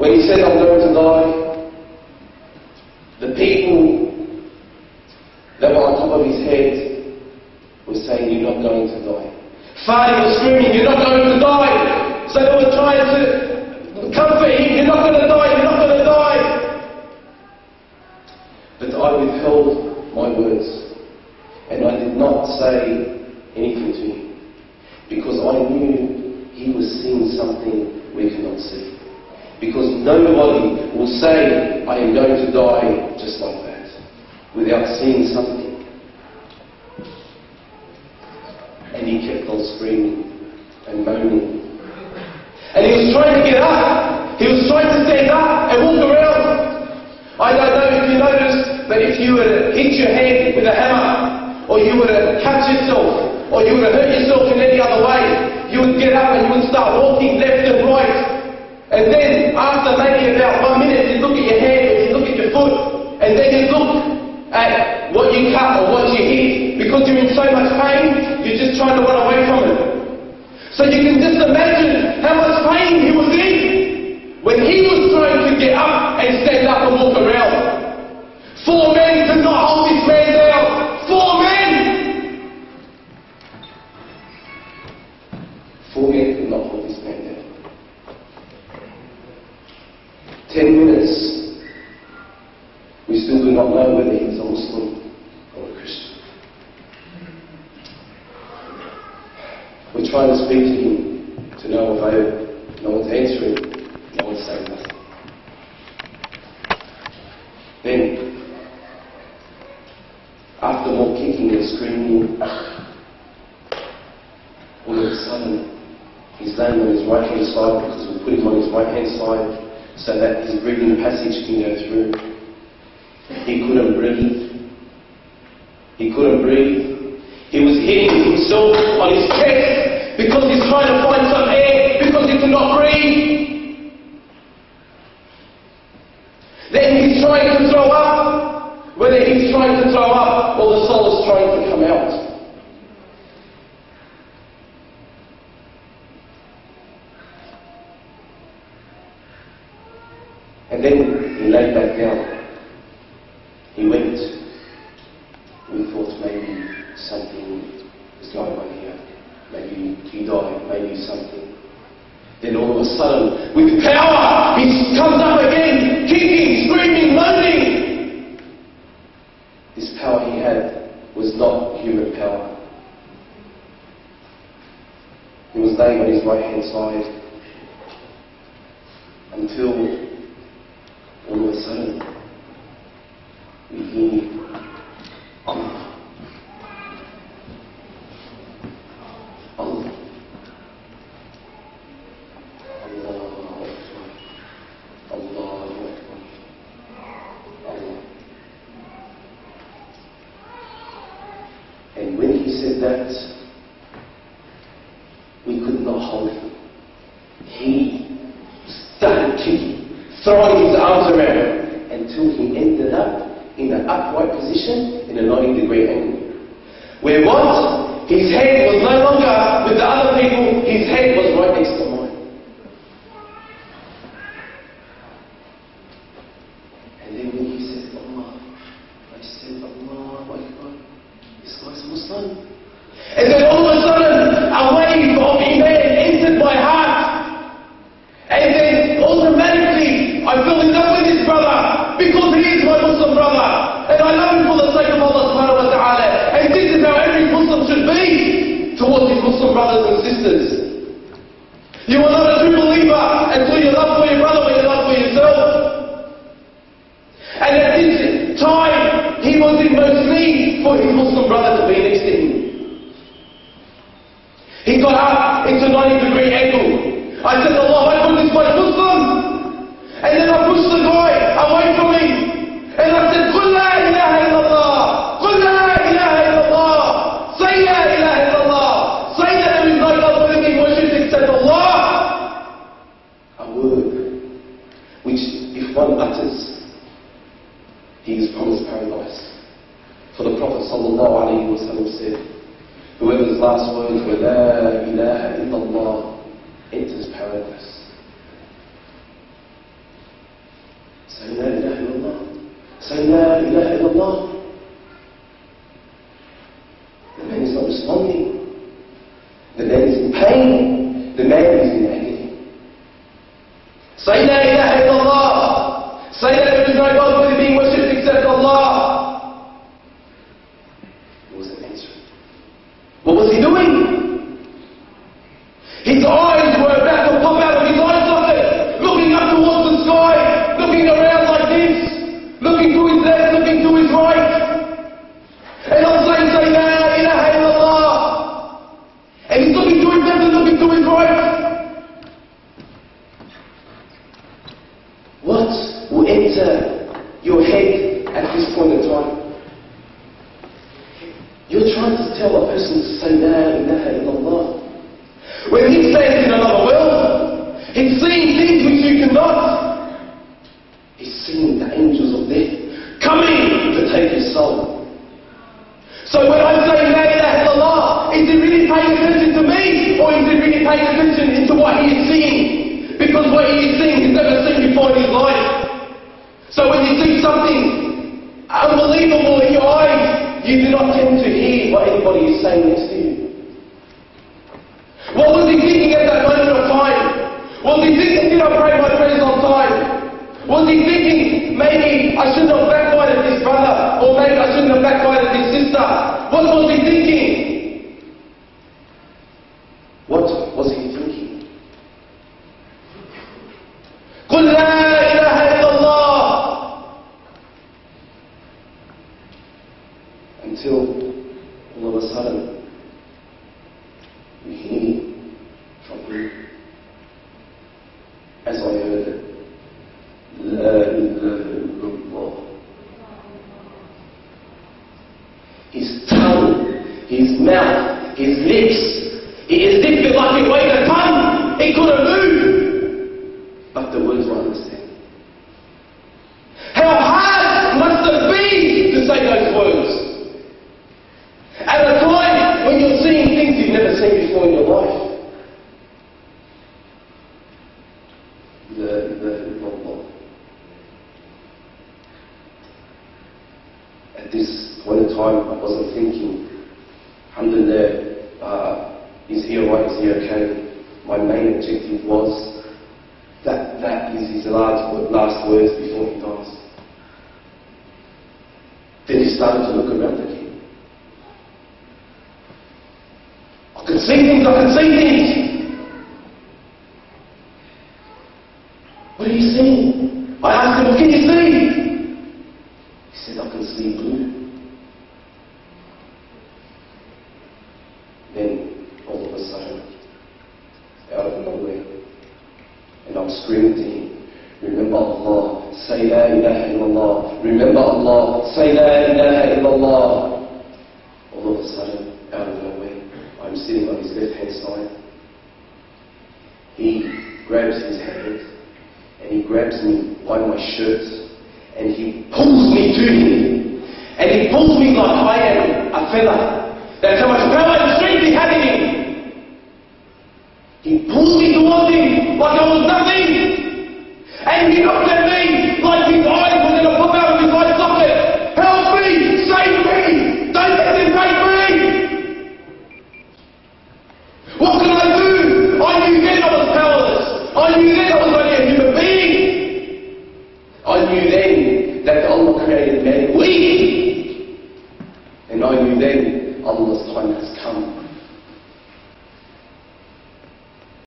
When he said, I'm going to die, the people that were on top of his head were saying, you're not going to die. Fadi was screaming, you're not going to die. So they were trying to comfort him, you're not going to die, you're not going to die. But I withheld my words, and I did not say anything to him, because I knew he was seeing something we cannot see. Because nobody will say, I am going to die just like that, without seeing something. And he kept on screaming and moaning. And he was trying to get up. He was trying to stand up and walk around. I don't know if you noticed, but if you were to hit your head with a hammer, or you were to cut yourself, or you were to hurt yourself in any other way, you would get up and you would start walking left and right. And then, after maybe about 1 minute, you look at your hand, or you look at your foot, and then you look at what you cut or what you hit. Because you're in so much pain, you're just trying to run away from it. So you can just imagine how much pain he was in when he was trying to get up and stand up and walk around. 4 men could not hold this man down. 4 men! 4 men could not hold this man down. 10 minutes, we still do not know whether he's a Muslim or a Christian. We're trying to speak to him to no avail. No one's answering. No one's saying nothing. Then, after more kicking and screaming, all of a sudden, he's laying on his right hand side, because we put him on his right hand side so that his breathing passage can go through. He couldn't breathe. He couldn't breathe. He was hitting himself on his chest because he's trying to find some air, because he cannot breathe. Then he's trying to throw up, whether he's trying to throw up or the soul is trying to come out. And then he laid back down. He went. We thought maybe something was going on here. Maybe he died, maybe something. Then all of a sudden, with power, he comes up again, kicking, screaming, moaning. This power he had was not human power. He was laying on his right hand side until all of a sudden we hear Allah. Allah. Allahu Akbar. Allahu Akbar. Allah. And when he said that, we could not hold him. He started kicking, throwing his arms around until he ended up in an upright position in a 90-degree angle. Where once his head was no longer with the other people, his head was right next to mine. And then when he said Allah, I said Allah Akbar, this guy's a Muslim. And then all of a sudden a wave of Iman entered my heart. And then automatically I fell in love with this brother, because he is my Muslim brother, and I love him for the sake of Allah subhanahu wa ta'ala. And this is how every Muslim should be towards his Muslim brothers and sisters. You are not a true believer until you love for your brother what you love for yourself. And at this time, he was in most need for his Muslim brother to be next to him. He got up into 90-degree angle. I said, Allah Akbar, this guy's Muslim. And then I pushed the guy away from me. And I said, Qul la ilaha illallah. Qul la ilaha illallah. Say la ilaha illallah. Say that there is no God worthy of worship except Allah. A word which, if one utters, he is promised paradise. For the Prophet sallallahu alayhi wa sallam said, whoever's last words were la ilaha illallah enters paradise. Say, La ilaha illallah. The man is not responding. The man is in pain. The man is in agony. Say, La ilaha illallah. Say that there is no God worthy being worshipped except Allah. He wasn't answering. What was he doing? His eyes were about to pop out of his eye socket, looking up towards the sky, looking around like this, looking to his left, looking to his right. And all saying, say, La ilaha illallah. And he's looking to his left and looking to his right. What will enter your head at this point in time? You're trying to tell a person to say, La ilaha illallah. When he stands in another world, he's seeing things which you cannot. He's seeing the angels of death coming to take his soul. So when I say La ilaha illallah, is he really paying attention to me, or is he really paying attention into what he is seeing? Because what he is seeing he's never seen before in his life. So when you see something unbelievable in your eyes, you do not tend to hear what anybody is saying next to you. What was he thinking at that moment of time? Was he thinking, did I pray my prayers on time? Was he thinking, maybe I shouldn't have backbited this brother, or maybe I shouldn't have backbited this sister? What was he thinking? What was he thinking? قُلْ لَا إِلَهَ إِلَّا اللَّهِ. Until all of a sudden, we hear from him, as I heard it, La ilaha illallah. His tongue, his mouth, his lips, it is if it like it weighed a ton, it couldn't move, but the words were understood. How hard must it be to say those words? At a time when you're seeing things you've never seen before in your life. La ilaha illallah. At this point in time, I wasn't thinking, alhamdulillah, is he alright, is he okay? My main objective was that is his last words before he dies. Then he started to look around again. I can see things. What are you seeing? I asked him, what can you see? He said, I can see blue. Then, all of a sudden, out of nowhere, and I'm screaming to him, remember Allah, say La ilaha illallah, remember Allah, say La ilaha illallah. All of a sudden, out of nowhere, I'm sitting on his left-hand side. He grabs his hand, and he grabs me by my shirt, and he pulls me to him. And he pulls me like I am a feather. That's how much power and strength he had in him. He pulls me towards him like I was nothing. And he looked at me like his eyes were going to pop out of his eye socket. Help me! Save me! Don't let them take me! What can I do? I knew then I was powerless. I knew then I was only a human being. I knew then that Allah created man weak. And I knew then Allah